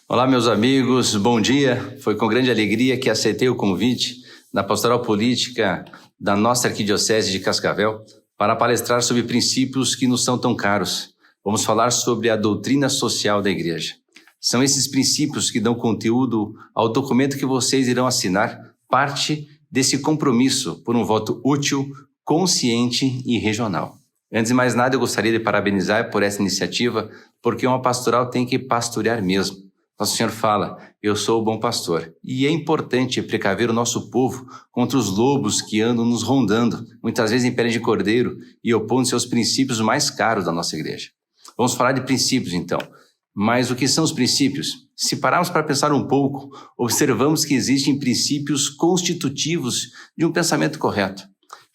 Olá, meus amigos, bom dia. Foi com grande alegria que aceitei o convite da Pastoral Política da nossa Arquidiocese de Cascavel para palestrar sobre princípios que nos são tão caros. Vamos falar sobre a doutrina social da Igreja. São esses princípios que dão conteúdo ao documento que vocês irão assinar, parte desse compromisso por um voto útil, consciente e regional. Antes de mais nada, eu gostaria de parabenizar por essa iniciativa, porque uma pastoral tem que pastorear mesmo. Nosso Senhor fala, eu sou o bom pastor. E é importante precaver o nosso povo contra os lobos que andam nos rondando, muitas vezes em pele de cordeiro e opondo-se aos princípios mais caros da nossa igreja. Vamos falar de princípios, então. Mas o que são os princípios? Se pararmos para pensar um pouco, observamos que existem princípios constitutivos de um pensamento correto.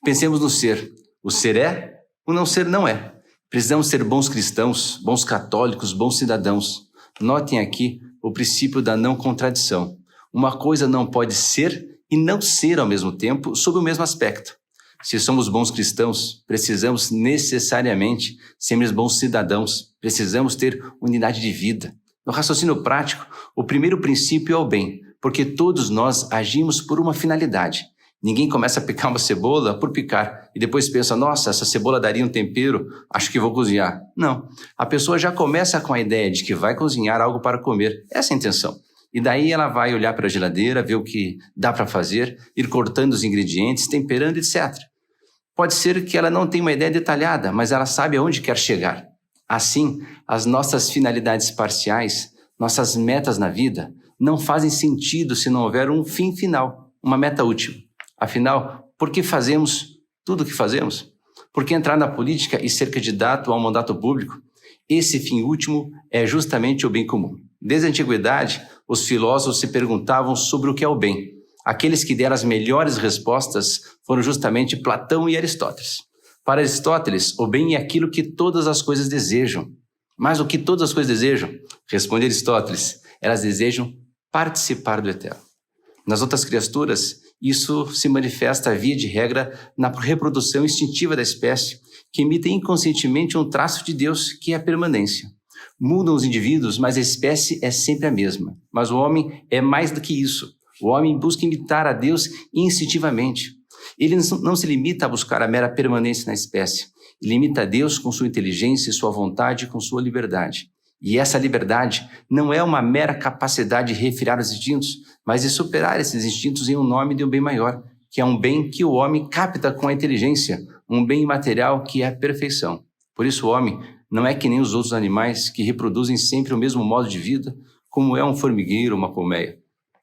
Pensemos no ser. O ser é, o não ser não é. Precisamos ser bons cristãos, bons católicos, bons cidadãos. Notem aqui o princípio da não contradição. Uma coisa não pode ser e não ser ao mesmo tempo sob o mesmo aspecto. Se somos bons cristãos, precisamos necessariamente sermos bons cidadãos, precisamos ter unidade de vida. No raciocínio prático, o primeiro princípio é o bem, porque todos nós agimos por uma finalidade. Ninguém começa a picar uma cebola por picar e depois pensa, nossa, essa cebola daria um tempero, acho que vou cozinhar. Não, a pessoa já começa com a ideia de que vai cozinhar algo para comer, essa é a intenção. E daí ela vai olhar para a geladeira, ver o que dá para fazer, ir cortando os ingredientes, temperando, etc. Pode ser que ela não tenha uma ideia detalhada, mas ela sabe aonde quer chegar. Assim, as nossas finalidades parciais, nossas metas na vida, não fazem sentido se não houver um fim final, uma meta útil. Afinal, por que fazemos tudo o que fazemos? Por que entrar na política e ser candidato a um mandato público? Esse fim último é justamente o bem comum. Desde a antiguidade, os filósofos se perguntavam sobre o que é o bem. Aqueles que deram as melhores respostas foram justamente Platão e Aristóteles. Para Aristóteles, o bem é aquilo que todas as coisas desejam. Mas o que todas as coisas desejam? Responde Aristóteles, elas desejam participar do eterno. Nas outras criaturas, isso se manifesta, via de regra, na reprodução instintiva da espécie, que imita inconscientemente um traço de Deus, que é a permanência. Mudam os indivíduos, mas a espécie é sempre a mesma. Mas o homem é mais do que isso. O homem busca imitar a Deus instintivamente. Ele não se limita a buscar a mera permanência na espécie. Ele imita a Deus com sua inteligência, sua vontade, com sua liberdade. E essa liberdade não é uma mera capacidade de refrear os instintos, mas de superar esses instintos em um nome de um bem maior, que é um bem que o homem capta com a inteligência, um bem imaterial que é a perfeição. Por isso o homem não é que nem os outros animais que reproduzem sempre o mesmo modo de vida, como é um formigueiro ou uma colmeia.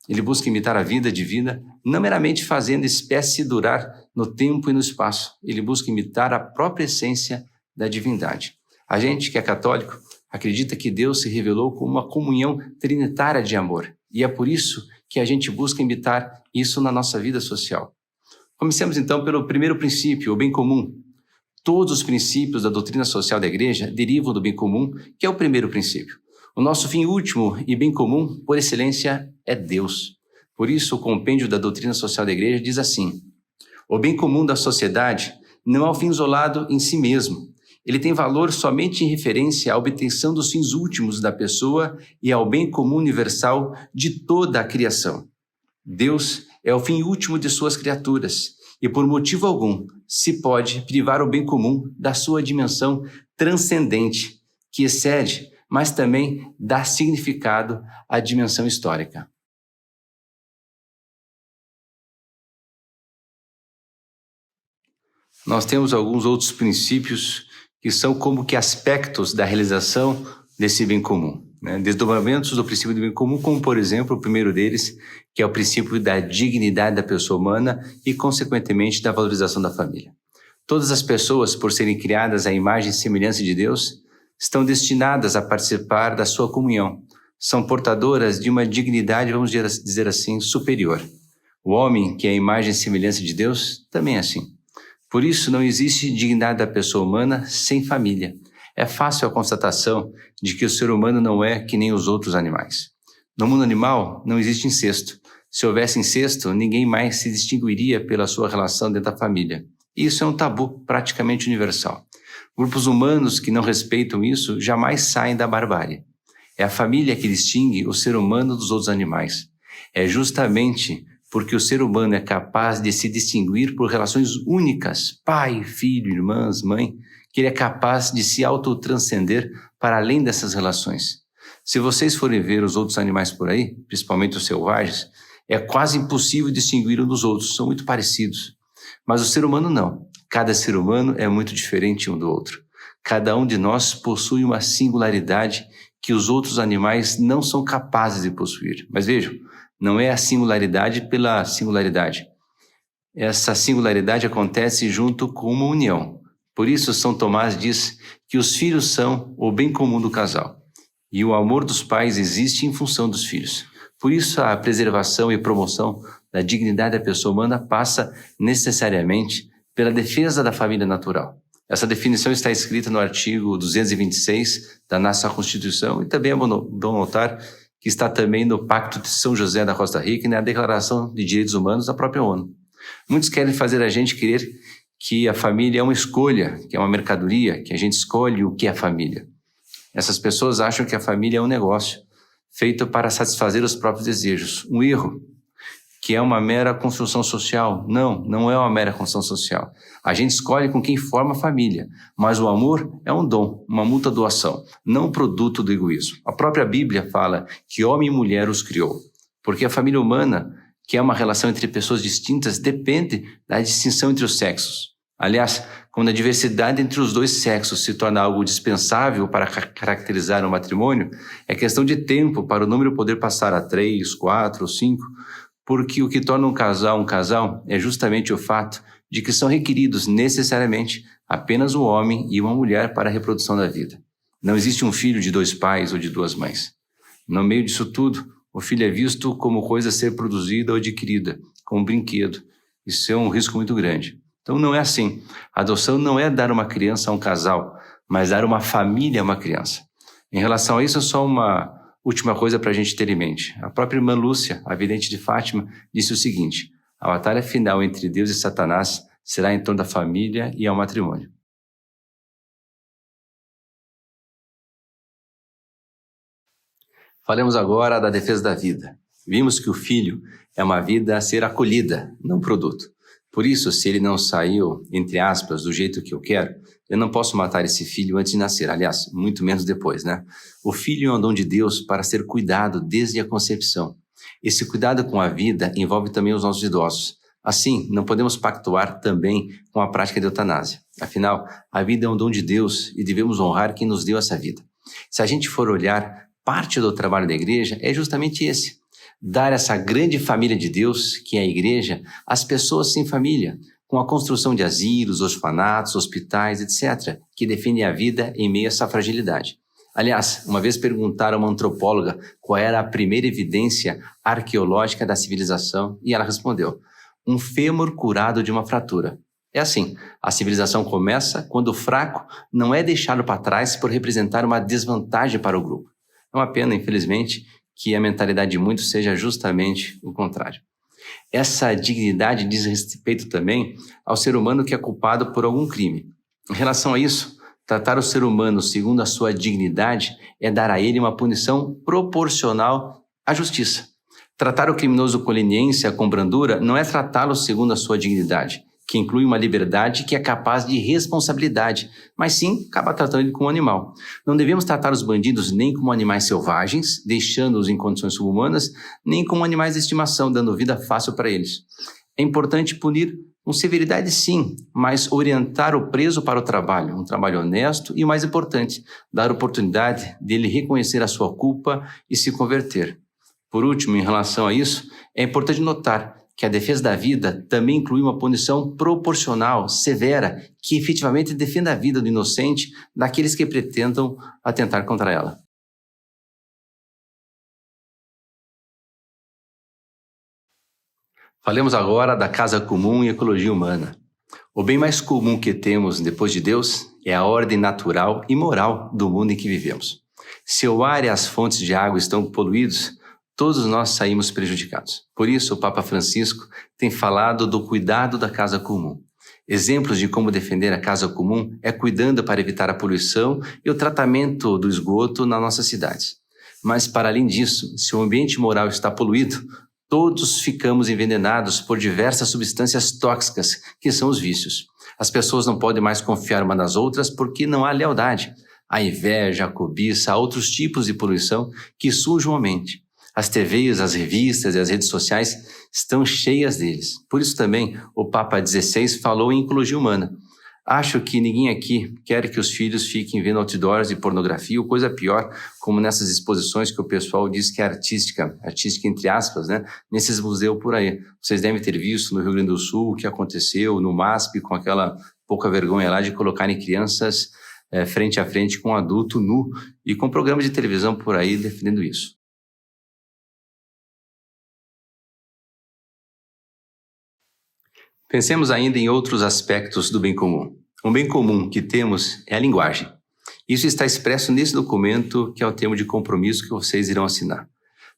Ele busca imitar a vida divina, não meramente fazendo a espécie durar no tempo e no espaço. Ele busca imitar a própria essência da divindade. A gente que é católico acredita que Deus se revelou como uma comunhão trinitária de amor. E é por isso que a gente busca imitar isso na nossa vida social. Comecemos então pelo primeiro princípio, o bem comum. Todos os princípios da doutrina social da Igreja derivam do bem comum, que é o primeiro princípio. O nosso fim último e bem comum, por excelência, é Deus. Por isso, o compêndio da doutrina social da Igreja diz assim, o bem comum da sociedade não é um fim isolado em si mesmo. Ele tem valor somente em referência à obtenção dos fins últimos da pessoa e ao bem comum universal de toda a criação. Deus é o fim último de suas criaturas e, por motivo algum, se pode privar o bem comum da sua dimensão transcendente, que excede, mas também dá significado à dimensão histórica. Nós temos alguns outros princípios que são como que aspectos da realização desse bem comum, né? Desdobramentos do princípio do bem comum, como por exemplo o primeiro deles, que é o princípio da dignidade da pessoa humana e consequentemente da valorização da família. Todas as pessoas, por serem criadas à imagem e semelhança de Deus, estão destinadas a participar da sua comunhão. São portadoras de uma dignidade, vamos dizer assim, superior. O homem, que é a imagem e semelhança de Deus, também é assim. Por isso, não existe dignidade da pessoa humana sem família. É fácil a constatação de que o ser humano não é que nem os outros animais. No mundo animal, não existe incesto. Se houvesse incesto, ninguém mais se distinguiria pela sua relação dentro da família. Isso é um tabu praticamente universal. Grupos humanos que não respeitam isso jamais saem da barbárie. É a família que distingue o ser humano dos outros animais. É justamente porque o ser humano é capaz de se distinguir por relações únicas, pai, filho, irmãs, mãe, que ele é capaz de se autotranscender para além dessas relações. Se vocês forem ver os outros animais por aí, principalmente os selvagens, é quase impossível distinguir um dos outros, são muito parecidos. Mas o ser humano não. Cada ser humano é muito diferente um do outro. Cada um de nós possui uma singularidade que os outros animais não são capazes de possuir. Mas vejam, não é a singularidade pela singularidade. Essa singularidade acontece junto com uma união. Por isso, São Tomás diz que os filhos são o bem comum do casal. E o amor dos pais existe em função dos filhos. Por isso, a preservação e promoção da dignidade da pessoa humana passa necessariamente pela defesa da família natural. Essa definição está escrita no artigo 226 da nossa Constituição e também é bom notar que está também no Pacto de São José da Costa Rica e na Declaração de Direitos Humanos da própria ONU. Muitos querem fazer a gente crer que a família é uma escolha, que é uma mercadoria, que a gente escolhe o que é a família. Essas pessoas acham que a família é um negócio, feito para satisfazer os próprios desejos. Um erro, que é uma mera construção social. Não, não é uma mera construção social. A gente escolhe com quem forma a família, mas o amor é um dom, uma mútua doação, não produto do egoísmo. A própria Bíblia fala que homem e mulher os criou, porque a família humana, que é uma relação entre pessoas distintas, depende da distinção entre os sexos. Aliás, quando a diversidade entre os dois sexos se torna algo dispensável para caracterizar um matrimônio, é questão de tempo para o número poder passar a 3, 4 ou 5, porque o que torna um casal é justamente o fato de que são requeridos necessariamente apenas um homem e uma mulher para a reprodução da vida. Não existe um filho de 2 pais ou de 2 mães. No meio disso tudo, o filho é visto como coisa a ser produzida ou adquirida, como um brinquedo. Isso é um risco muito grande. Então não é assim. A adoção não é dar uma criança a um casal, mas dar uma família a uma criança. Em relação a isso, só uma última coisa para a gente ter em mente. A própria irmã Lúcia, a vidente de Fátima, disse o seguinte: a batalha final entre Deus e Satanás será em torno da família e ao matrimônio. Falemos agora da defesa da vida. Vimos que o filho é uma vida a ser acolhida, não produto. Por isso, se ele não saiu, entre aspas, do jeito que eu quero, eu não posso matar esse filho antes de nascer, aliás, muito menos depois, né? O filho é um dom de Deus para ser cuidado desde a concepção. Esse cuidado com a vida envolve também os nossos idosos. Assim, não podemos pactuar também com a prática de eutanásia. Afinal, a vida é um dom de Deus e devemos honrar quem nos deu essa vida. Se a gente for olhar, parte do trabalho da igreja é justamente esse: dar essa grande família de Deus, que é a igreja, às pessoas sem família, com a construção de asilos, orfanatos, hospitais, etc., que defendem a vida em meio a essa fragilidade. Aliás, uma vez perguntaram a uma antropóloga qual era a primeira evidência arqueológica da civilização e ela respondeu: um fêmur curado de uma fratura. É assim, a civilização começa quando o fraco não é deixado para trás por representar uma desvantagem para o grupo. É uma pena, infelizmente, que a mentalidade de muitos seja justamente o contrário. Essa dignidade diz respeito também ao ser humano que é culpado por algum crime. Em relação a isso, tratar o ser humano segundo a sua dignidade é dar a ele uma punição proporcional à justiça. Tratar o criminoso com leniência, com brandura, não é tratá-lo segundo a sua dignidade, que inclui uma liberdade que é capaz de responsabilidade, mas sim acaba tratando ele como um animal. Não devemos tratar os bandidos nem como animais selvagens, deixando-os em condições subhumanas, nem como animais de estimação, dando vida fácil para eles. É importante punir com severidade, sim, mas orientar o preso para o trabalho, um trabalho honesto e, o mais importante, dar oportunidade dele reconhecer a sua culpa e se converter. Por último, em relação a isso, é importante notar que a defesa da vida também inclui uma punição proporcional, severa, que efetivamente defenda a vida do inocente daqueles que pretendam atentar contra ela. Falemos agora da casa comum e ecologia humana. O bem mais comum que temos depois de Deus é a ordem natural e moral do mundo em que vivemos. Se o ar e as fontes de água estão poluídos, todos nós saímos prejudicados. Por isso, o Papa Francisco tem falado do cuidado da casa comum. Exemplos de como defender a casa comum é cuidando para evitar a poluição e o tratamento do esgoto nas nossas cidades. Mas, para além disso, se o ambiente moral está poluído, todos ficamos envenenados por diversas substâncias tóxicas, que são os vícios. As pessoas não podem mais confiar umas nas outras porque não há lealdade. A inveja, a cobiça, há outros tipos de poluição que sujam a mente. As TVs, as revistas e as redes sociais estão cheias deles. Por isso também o Papa XVI falou em ecologia humana. Acho que ninguém aqui quer que os filhos fiquem vendo outdoors de pornografia ou coisa pior, como nessas exposições que o pessoal diz que é artística entre aspas, né? Nesses museus por aí. Vocês devem ter visto no Rio Grande do Sul o que aconteceu no MASP com aquela pouca vergonha lá de colocarem crianças frente a frente com um adulto nu e com programas de televisão por aí defendendo isso. Pensemos ainda em outros aspectos do bem comum. Um bem comum que temos é a linguagem. Isso está expresso nesse documento, que é o termo de compromisso que vocês irão assinar.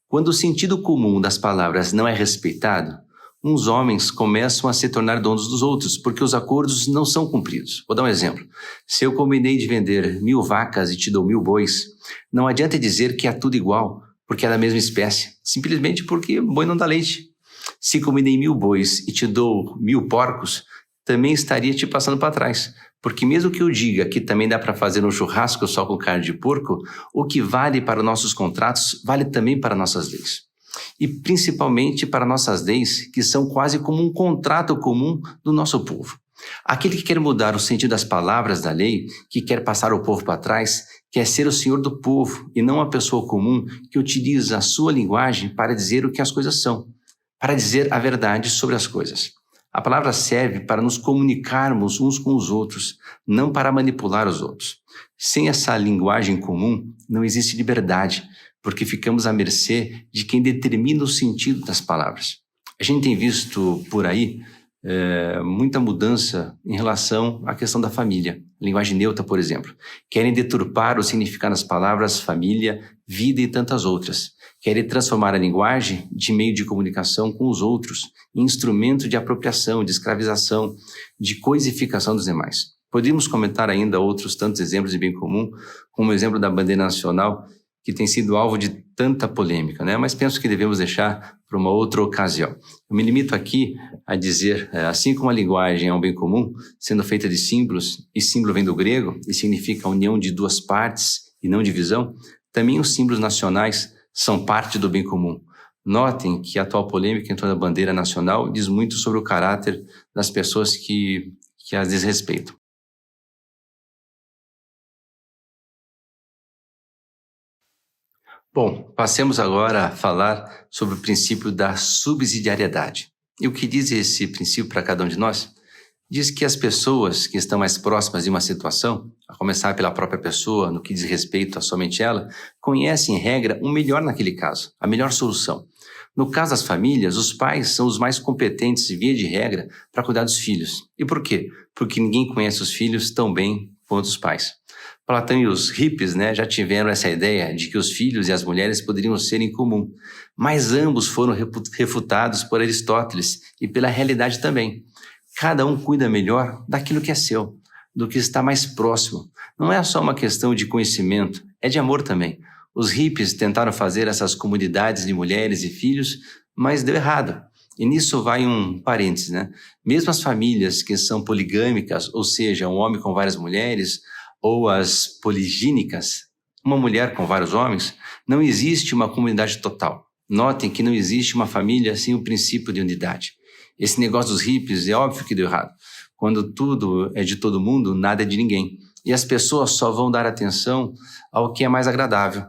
Quando o sentido comum das palavras não é respeitado, uns homens começam a se tornar donos dos outros, porque os acordos não são cumpridos. Vou dar um exemplo. Se eu combinei de vender 1000 vacas e te dou 1000 bois, não adianta dizer que é tudo igual, porque é da mesma espécie, simplesmente porque boi não dá leite. Se combinei 1000 bois e te dou 1000 porcos, também estaria te passando para trás. Porque mesmo que eu diga que também dá para fazer um churrasco só com carne de porco, o que vale para nossos contratos, vale também para nossas leis. E principalmente para nossas leis, que são quase como um contrato comum do nosso povo. Aquele que quer mudar o sentido das palavras da lei, que quer passar o povo para trás, quer ser o senhor do povo e não uma pessoa comum que utiliza a sua linguagem para dizer o que as coisas são, para dizer a verdade sobre as coisas. A palavra serve para nos comunicarmos uns com os outros, não para manipular os outros. Sem essa linguagem comum, não existe liberdade, porque ficamos à mercê de quem determina o sentido das palavras. A gente tem visto por aí muita mudança em relação à questão da família. Linguagem neutra, por exemplo. Querem deturpar o significado das palavras família, vida e tantas outras. Querem transformar a linguagem de meio de comunicação com os outros em instrumento de apropriação, de escravização, de coisificação dos demais. Poderíamos comentar ainda outros tantos exemplos de bem comum, como o exemplo da bandeira nacional, que tem sido alvo de tanta polêmica, né? Mas penso que devemos deixar para uma outra ocasião. Eu me limito aqui a dizer, assim como a linguagem é um bem comum, sendo feita de símbolos, e símbolo vem do grego e significa a união de duas partes e não divisão, também os símbolos nacionais são parte do bem comum. Notem que a atual polêmica em torno da bandeira nacional diz muito sobre o caráter das pessoas que as desrespeitam. Bom, passemos agora a falar sobre o princípio da subsidiariedade. E o que diz esse princípio para cada um de nós? Diz que as pessoas que estão mais próximas de uma situação, a começar pela própria pessoa, no que diz respeito a somente ela, conhecem, em regra, o melhor naquele caso, a melhor solução. No caso das famílias, os pais são os mais competentes, via de regra, para cuidar dos filhos. E por quê? Porque ninguém conhece os filhos tão bem quanto os pais. Platão e os hippies, já tiveram essa ideia de que os filhos e as mulheres poderiam ser em comum, mas ambos foram refutados por Aristóteles e pela realidade também. Cada um cuida melhor daquilo que é seu, do que está mais próximo. Não é só uma questão de conhecimento, é de amor também. Os hippies tentaram fazer essas comunidades de mulheres e filhos, mas deu errado. E nisso vai um parênteses, Mesmo as famílias que são poligâmicas, ou seja, um homem com várias mulheres, ou as poligínicas, uma mulher com vários homens, não existe uma comunidade total. Notem que não existe uma família sem o princípio de unidade. Esse negócio dos hippies é óbvio que deu errado. Quando tudo é de todo mundo, nada é de ninguém. E as pessoas só vão dar atenção ao que é mais agradável.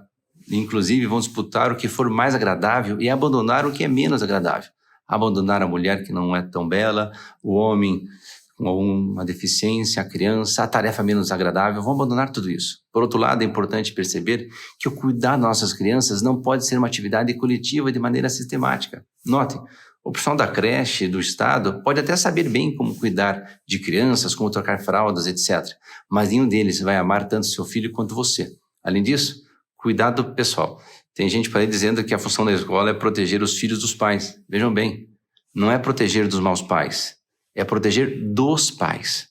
Inclusive, vão disputar o que for mais agradável e abandonar o que é menos agradável. Abandonar a mulher que não é tão bela, o homem com alguma deficiência, a criança, a tarefa menos agradável, vão abandonar tudo isso. Por outro lado, é importante perceber que o cuidar das nossas crianças não pode ser uma atividade coletiva de maneira sistemática. Notem, o pessoal da creche, do Estado, pode até saber bem como cuidar de crianças, como trocar fraldas, etc. Mas nenhum deles vai amar tanto seu filho quanto você. Além disso, cuidado pessoal. Tem gente por aí dizendo que a função da escola é proteger os filhos dos pais. Vejam bem, não é proteger dos maus pais, é proteger dos pais.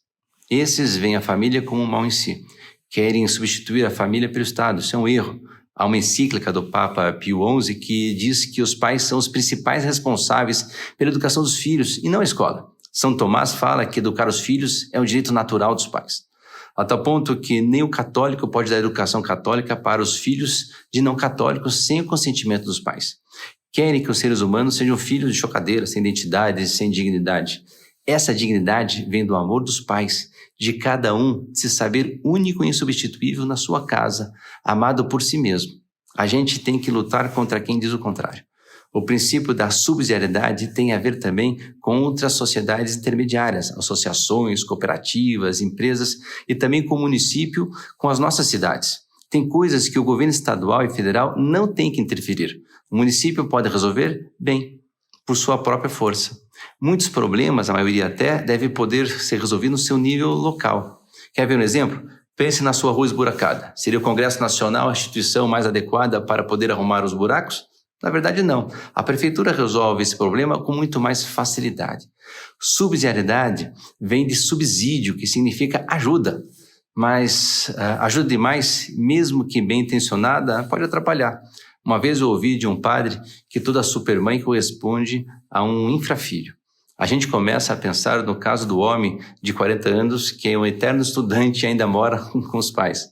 Esses veem a família como um mal em si. Querem substituir a família pelo Estado. Isso é um erro. Há uma encíclica do Papa Pio XI que diz que os pais são os principais responsáveis pela educação dos filhos e não a escola. São Tomás fala que educar os filhos é um direito natural dos pais. A tal ponto que nem o católico pode dar educação católica para os filhos de não católicos sem o consentimento dos pais. Querem que os seres humanos sejam filhos de chocadeira, sem identidade, sem dignidade. Essa dignidade vem do amor dos pais, de cada um se saber único e insubstituível na sua casa, amado por si mesmo. A gente tem que lutar contra quem diz o contrário. O princípio da subsidiariedade tem a ver também com outras sociedades intermediárias, associações, cooperativas, empresas e também com o município, com as nossas cidades. Tem coisas que o governo estadual e federal não tem que interferir. O município pode resolver bem, por sua própria força. Muitos problemas, a maioria até, deve poder ser resolvido no seu nível local. Quer ver um exemplo? Pense na sua rua esburacada. Seria o Congresso Nacional a instituição mais adequada para poder arrumar os buracos? Na verdade, não. A prefeitura resolve esse problema com muito mais facilidade. Subsidiariedade vem de subsídio, que significa ajuda. Mas ajuda demais, mesmo que bem intencionada, pode atrapalhar. Uma vez eu ouvi de um padre que toda supermãe corresponde a um infrafilho. A gente começa a pensar no caso do homem de 40 anos, que é um eterno estudante e ainda mora com os pais.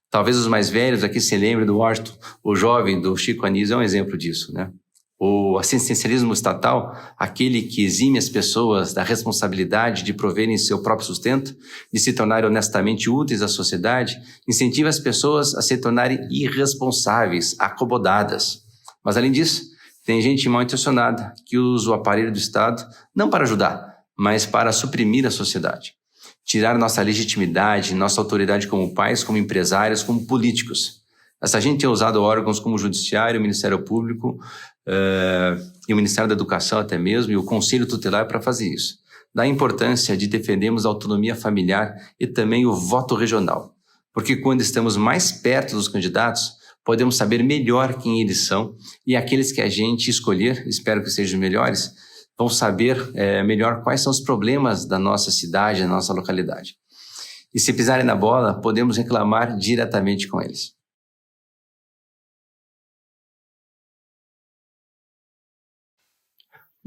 Talvez os mais velhos aqui se lembrem do Washington, o jovem do Chico Anísio é um exemplo disso, né? O assistencialismo estatal, aquele que exime as pessoas da responsabilidade de proverem seu próprio sustento, de se tornarem honestamente úteis à sociedade, incentiva as pessoas a se tornarem irresponsáveis, acomodadas. Mas, além disso, tem gente mal intencionada que usa o aparelho do Estado não para ajudar, mas para suprimir a sociedade. Tirar nossa legitimidade, nossa autoridade como pais, como empresários, como políticos. Essa gente tem usado órgãos como o Judiciário, o Ministério Público e o Ministério da Educação até mesmo, e o Conselho Tutelar para fazer isso. Da importância de defendermos a autonomia familiar e também o voto regional. Porque quando estamos mais perto dos candidatos, podemos saber melhor quem eles são e aqueles que a gente escolher, espero que sejam melhores, vão saber melhor quais são os problemas da nossa cidade, da nossa localidade. E se pisarem na bola, podemos reclamar diretamente com eles.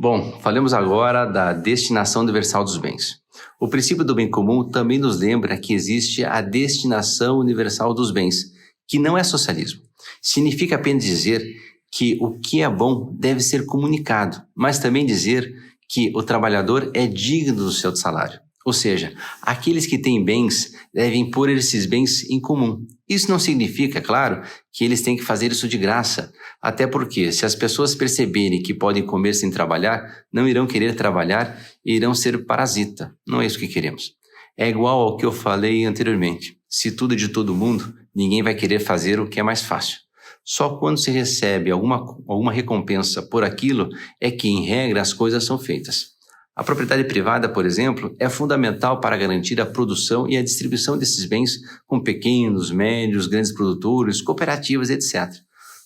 Bom, falemos agora da destinação universal dos bens. O princípio do bem comum também nos lembra que existe a destinação universal dos bens, que não é socialismo. Significa apenas dizer que o que é bom deve ser comunicado, mas também dizer que o trabalhador é digno do seu salário. Ou seja, aqueles que têm bens devem pôr esses bens em comum. Isso não significa, claro, que eles têm que fazer isso de graça. Até porque, se as pessoas perceberem que podem comer sem trabalhar, não irão querer trabalhar e irão ser parasita. Não é isso que queremos. É igual ao que eu falei anteriormente. Se tudo é de todo mundo, ninguém vai querer fazer o que é mais fácil. Só quando se recebe alguma recompensa por aquilo é que, em regra, as coisas são feitas. A propriedade privada, por exemplo, é fundamental para garantir a produção e a distribuição desses bens com pequenos, médios, grandes produtores, cooperativas, etc.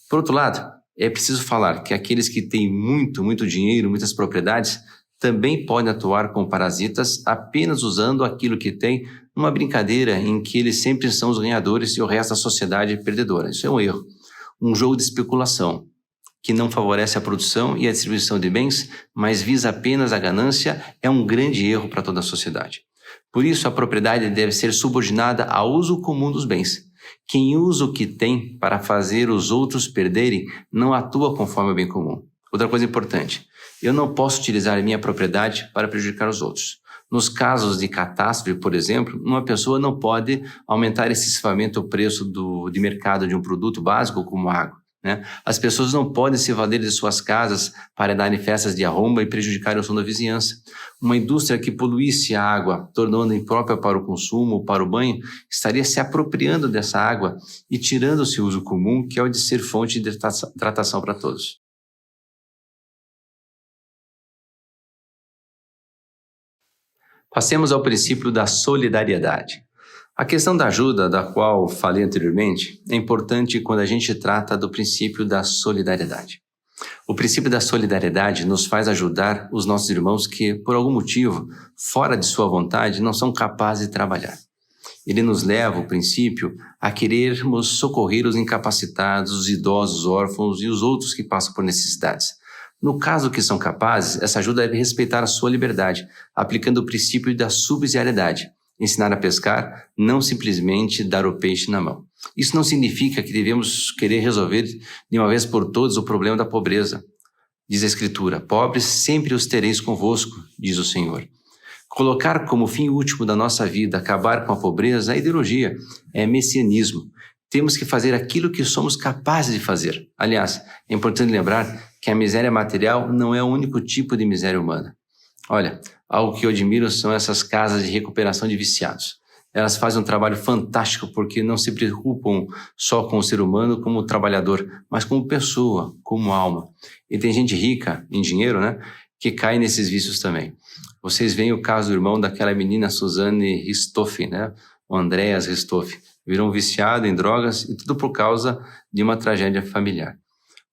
Por outro lado, é preciso falar que aqueles que têm muito dinheiro, muitas propriedades, também podem atuar como parasitas apenas usando aquilo que têm numa brincadeira em que eles sempre são os ganhadores e o resto da sociedade é perdedora. Isso é um erro. Um jogo de especulação que não favorece a produção e a distribuição de bens, mas visa apenas a ganância, é um grande erro para toda a sociedade. Por isso, a propriedade deve ser subordinada ao uso comum dos bens. Quem usa o que tem para fazer os outros perderem, não atua conforme o bem comum. Outra coisa importante, eu não posso utilizar a minha propriedade para prejudicar os outros. Nos casos de catástrofe, por exemplo, uma pessoa não pode aumentar excessivamente o preço de mercado de um produto básico como água. As pessoas não podem se valer de suas casas para darem festas de arromba e prejudicar o som da vizinhança. Uma indústria que poluísse a água, tornando-a imprópria para o consumo ou para o banho, estaria se apropriando dessa água e tirando o seu uso comum, que é o de ser fonte de tratação para todos. Passemos ao princípio da solidariedade. A questão da ajuda, da qual falei anteriormente, é importante quando a gente trata do princípio da solidariedade. O princípio da solidariedade nos faz ajudar os nossos irmãos que, por algum motivo, fora de sua vontade, não são capazes de trabalhar. Ele nos leva, o princípio, a querermos socorrer os incapacitados, os idosos, os órfãos e os outros que passam por necessidades. No caso que são capazes, essa ajuda deve respeitar a sua liberdade, aplicando o princípio da subsidiariedade. Ensinar a pescar, não simplesmente dar o peixe na mão. Isso não significa que devemos querer resolver de uma vez por todas o problema da pobreza. Diz a Escritura, pobres sempre os tereis convosco, diz o Senhor. Colocar como fim último da nossa vida acabar com a pobreza é ideologia, é messianismo. Temos que fazer aquilo que somos capazes de fazer. Aliás, é importante lembrar que a miséria material não é o único tipo de miséria humana. Olha, algo que eu admiro são essas casas de recuperação de viciados. Elas fazem um trabalho fantástico porque não se preocupam só com o ser humano como trabalhador, mas como pessoa, como alma. E tem gente rica em dinheiro, né, que cai nesses vícios também. Vocês veem o caso do irmão daquela menina Suzane Ristoff, né, o Andreas Ristoff. Virou um viciado em drogas e tudo por causa de uma tragédia familiar.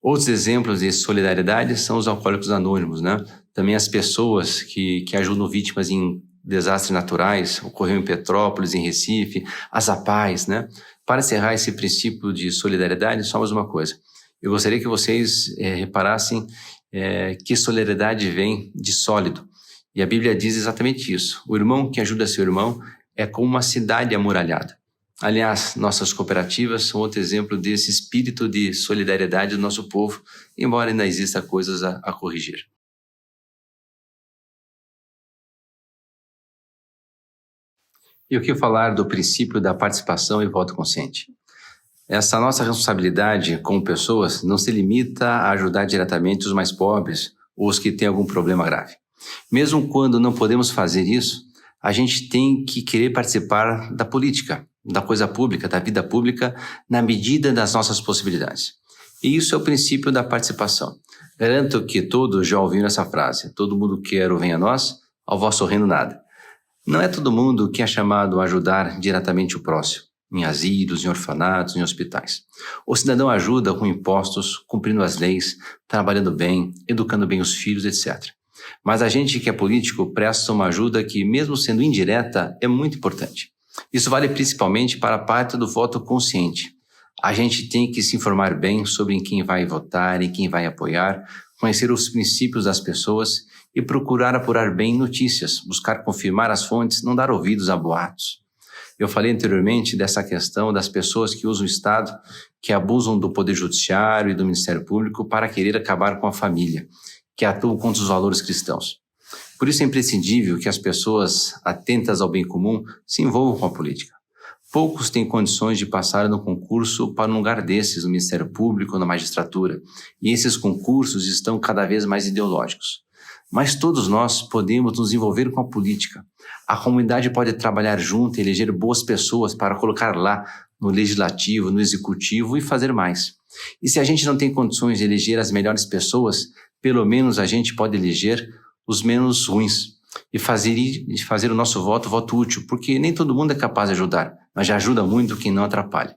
Outros exemplos de solidariedade são os alcoólicos anônimos, né? Também as pessoas que ajudam vítimas em desastres naturais, ocorreu em Petrópolis, em Recife, as APAES, né? Para encerrar esse princípio de solidariedade, só mais uma coisa. Eu gostaria que vocês reparassem que solidariedade vem de sólido. E a Bíblia diz exatamente isso. O irmão que ajuda seu irmão é como uma cidade amuralhada. Aliás, nossas cooperativas são outro exemplo desse espírito de solidariedade do nosso povo, embora ainda exista coisas a corrigir. E o que falar do princípio da participação e voto consciente? Essa nossa responsabilidade como pessoas não se limita a ajudar diretamente os mais pobres ou os que têm algum problema grave. Mesmo quando não podemos fazer isso, a gente tem que querer participar da política, da coisa pública, da vida pública, na medida das nossas possibilidades. E isso é o princípio da participação. Garanto que todos já ouviram essa frase, todo mundo quer o venha a nós, ao vosso reino nada. Não é todo mundo que é chamado a ajudar diretamente o próximo, em asilos, em orfanatos, em hospitais. O cidadão ajuda com impostos, cumprindo as leis, trabalhando bem, educando bem os filhos, etc. Mas a gente que é político presta uma ajuda que, mesmo sendo indireta, é muito importante. Isso vale principalmente para a parte do voto consciente. A gente tem que se informar bem sobre em quem vai votar, em quem vai apoiar, conhecer os princípios das pessoas e procurar apurar bem notícias, buscar confirmar as fontes, não dar ouvidos a boatos. Eu falei anteriormente dessa questão das pessoas que usam o Estado, que abusam do Poder Judiciário e do Ministério Público para querer acabar com a família, que atuam contra os valores cristãos. Por isso é imprescindível que as pessoas atentas ao bem comum se envolvam com a política. Poucos têm condições de passar no concurso para um lugar desses, no Ministério Público ou na magistratura, e esses concursos estão cada vez mais ideológicos. Mas todos nós podemos nos envolver com a política. A comunidade pode trabalhar junto e eleger boas pessoas para colocar lá no legislativo, no executivo e fazer mais. E se a gente não tem condições de eleger as melhores pessoas, pelo menos a gente pode eleger os menos ruins e fazer o nosso voto útil, porque nem todo mundo é capaz de ajudar, mas já ajuda muito quem não atrapalha.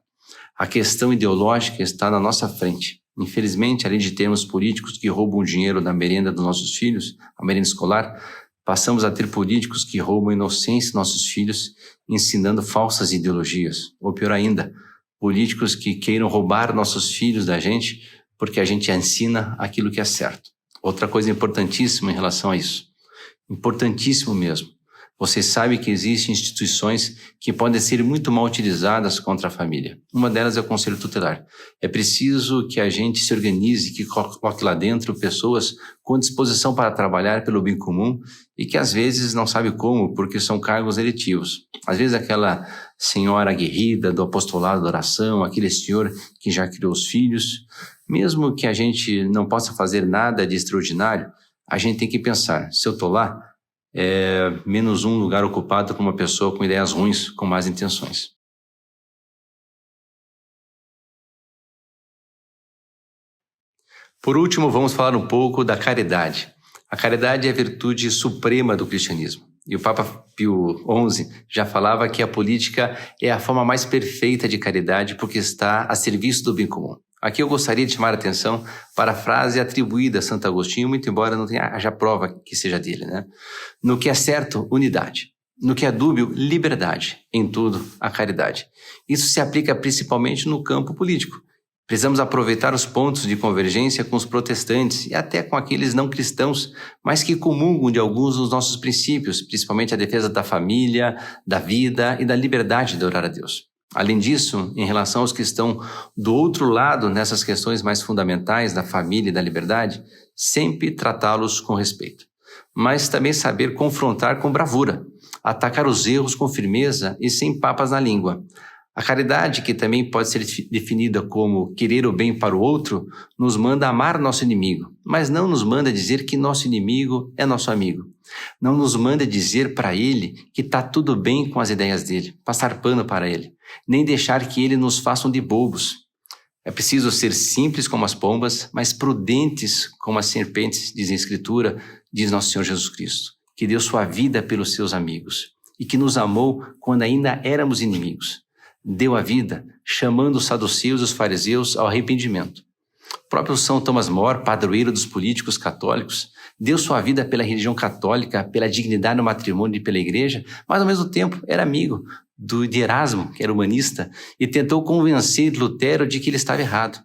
A questão ideológica está na nossa frente. Infelizmente, além de termos políticos que roubam o dinheiro da merenda dos nossos filhos, a merenda escolar, passamos a ter políticos que roubam a inocência dos nossos filhos, ensinando falsas ideologias. Ou pior ainda, políticos que queiram roubar nossos filhos da gente porque a gente ensina aquilo que é certo. Outra coisa importantíssima em relação a isso, importantíssimo mesmo, vocês sabem que existem instituições que podem ser muito mal utilizadas contra a família. Uma delas é o Conselho Tutelar. É preciso que a gente se organize, que coloque lá dentro pessoas com disposição para trabalhar pelo bem comum e que às vezes não sabe como, porque são cargos eletivos. Às vezes aquela senhora aguerrida do apostolado da oração, aquele senhor que já criou os filhos. Mesmo que a gente não possa fazer nada de extraordinário, a gente tem que pensar, se eu estou lá, é menos um lugar ocupado por uma pessoa com ideias ruins, com más intenções. Por último, vamos falar um pouco da caridade. A caridade é a virtude suprema do cristianismo. E o Papa Pio XI já falava que a política é a forma mais perfeita de caridade porque está a serviço do bem comum. Aqui eu gostaria de chamar a atenção para a frase atribuída a Santo Agostinho, muito embora não tenha haja prova que seja dele, né? No que é certo, unidade. No que é dúbio, liberdade. Em tudo, a caridade. Isso se aplica principalmente no campo político. Precisamos aproveitar os pontos de convergência com os protestantes e até com aqueles não cristãos, mas que comungam de alguns dos nossos princípios, principalmente a defesa da família, da vida e da liberdade de orar a Deus. Além disso, em relação aos que estão do outro lado nessas questões mais fundamentais da família e da liberdade, sempre tratá-los com respeito. Mas também saber confrontar com bravura, atacar os erros com firmeza e sem papas na língua. A caridade, que também pode ser definida como querer o bem para o outro, nos manda amar nosso inimigo, mas não nos manda dizer que nosso inimigo é nosso amigo. Não nos manda dizer para ele que está tudo bem com as ideias dele, passar pano para ele, nem deixar que ele nos faça de bobos. É preciso ser simples como as pombas, mas prudentes como as serpentes, diz a Escritura, diz nosso Senhor Jesus Cristo, que deu sua vida pelos seus amigos e que nos amou quando ainda éramos inimigos. Deu a vida chamando os saduceus e os fariseus ao arrependimento. O próprio São Thomas More, padroeiro dos políticos católicos, deu sua vida pela religião católica, pela dignidade no matrimônio e pela igreja, mas ao mesmo tempo era amigo de Erasmo, que era humanista, e tentou convencer Lutero de que ele estava errado.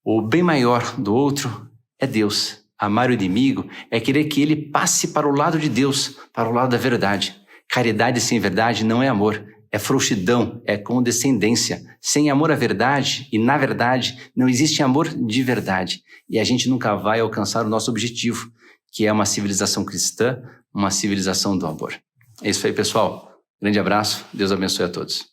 O bem maior do outro é Deus. Amar o inimigo é querer que ele passe para o lado de Deus, para o lado da verdade. Caridade sem verdade não é amor. É frouxidão, é condescendência. Sem amor à verdade e na verdade não existe amor de verdade. E a gente nunca vai alcançar o nosso objetivo, que é uma civilização cristã, uma civilização do amor. É isso aí, pessoal. Grande abraço. Deus abençoe a todos.